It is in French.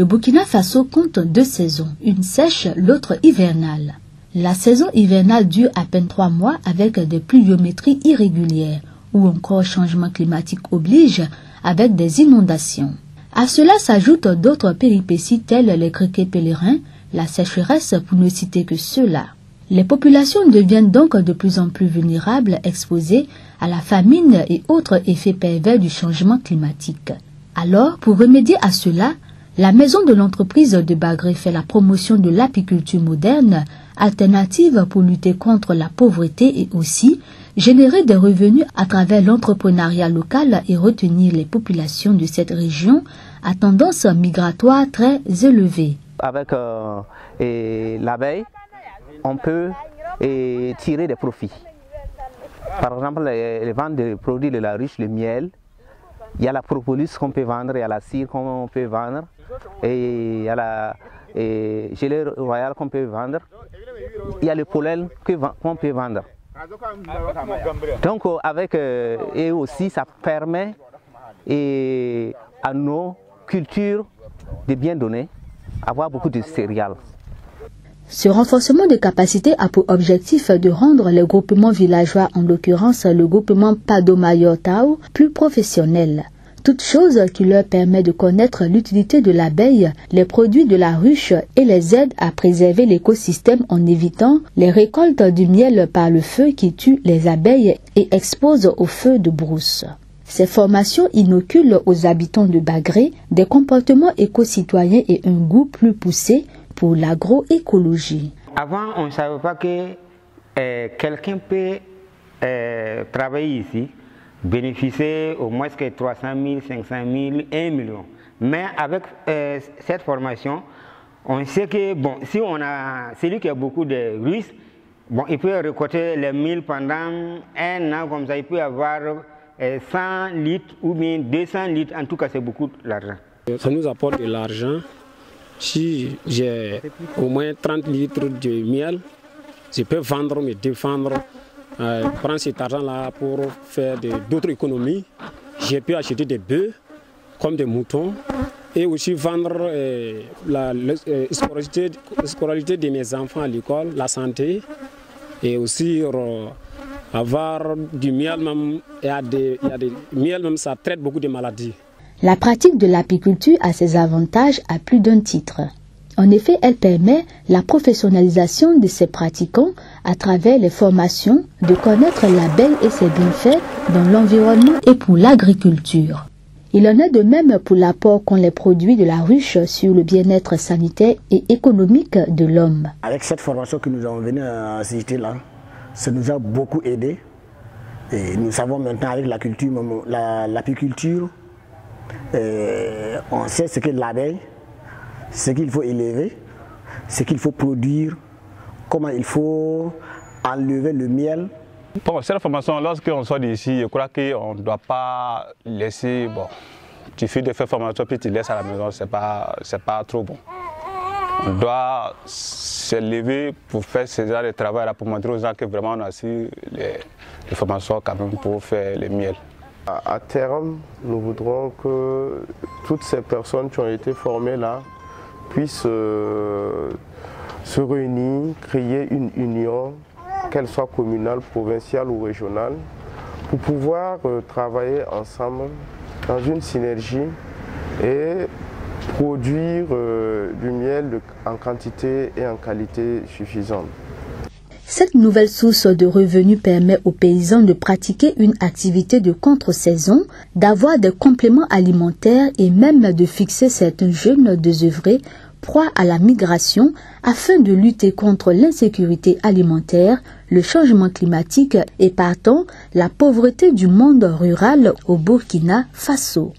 Le Burkina Faso compte 2 saisons, une sèche, l'autre hivernale. La saison hivernale dure à peine 3 mois avec des pluviométries irrégulières ou encore changement climatique oblige avec des inondations. À cela s'ajoutent d'autres péripéties telles les criquets pèlerins, la sécheresse pour ne citer que ceux-là. Les populations deviennent donc de plus en plus vulnérables, exposées à la famine et autres effets pervers du changement climatique. Alors, pour remédier à cela, la maison de l'entreprise de Bagré fait la promotion de l'apiculture moderne, alternative pour lutter contre la pauvreté et aussi générer des revenus à travers l'entrepreneuriat local et retenir les populations de cette région à tendance migratoire très élevée. Avec l'abeille, on peut tirer des profits. Par exemple, les ventes de produits de la ruche, le miel, il y a la propolis qu'on peut vendre, il y a la cire qu'on peut vendre, et il y a la gelée royale qu'on peut vendre, il y a le pollen qu'on peut vendre. Donc avec et aussi ça permet à nos cultures de bien donner, avoir beaucoup de céréales. Ce renforcement de capacité a pour objectif de rendre les groupements villageois, en l'occurrence le groupement Padomayo-Tao, plus professionnels. Toute chose qui leur permet de connaître l'utilité de l'abeille, les produits de la ruche et les aide à préserver l'écosystème en évitant les récoltes du miel par le feu qui tue les abeilles et expose au feu de brousse. Ces formations inoculent aux habitants de Bagré des comportements éco-citoyens et un goût plus poussé pour l'agroécologie. Avant, on ne savait pas que quelqu'un peut travailler ici, bénéficier au moins que 300 000, 500 000, 1 million. Mais avec cette formation, on sait que bon, si on a celui qui a beaucoup de ruches, bon, il peut récolter les 1000 pendant 1 an, comme ça, il peut avoir 100 litres ou bien 200 litres. En tout cas, c'est beaucoup d'argent. Ça nous apporte de l'argent. Si j'ai au moins 30 litres de miel, je peux vendre, me défendre, prendre cet argent-là pour faire d'autres économies. J'ai pu acheter des bœufs, comme des moutons, et aussi vendre la scolarité de mes enfants à l'école, la santé, et aussi avoir du miel même. Il y a des miel même, ça traite beaucoup de maladies. La pratique de l'apiculture a ses avantages à plus d'un titre. En effet, elle permet la professionnalisation de ses pratiquants à travers les formations, de connaître l'abeille et ses bienfaits dans l'environnement et pour l'agriculture. Il en est de même pour l'apport qu'ont les produits de la ruche sur le bien-être sanitaire et économique de l'homme. Avec cette formation que nous avons venue à citer là, ça nous a beaucoup aidé. Et nous savons maintenant avec l'apiculture, on sait ce qu'est l'abeille, ce qu'il faut élever, ce qu'il faut produire, comment il faut enlever le miel. Bon, cette formation, lorsqu'on sort d'ici, je crois qu'on ne doit pas laisser, bon, tu fais de faire formation puis tu laisses à la maison, c'est pas trop bon. On doit se lever pour faire ce genre de travail là, pour montrer aux gens que vraiment on a su les formations quand même pour faire le miel. À terme, nous voudrons que toutes ces personnes qui ont été formées là puissent se réunir, créer une union, qu'elle soit communale, provinciale ou régionale, pour pouvoir travailler ensemble dans une synergie et produire du miel en quantité et en qualité suffisante. Cette nouvelle source de revenus permet aux paysans de pratiquer une activité de contre-saison, d'avoir des compléments alimentaires et même de fixer certains jeunes désœuvrés proies à la migration afin de lutter contre l'insécurité alimentaire, le changement climatique et partant la pauvreté du monde rural au Burkina Faso.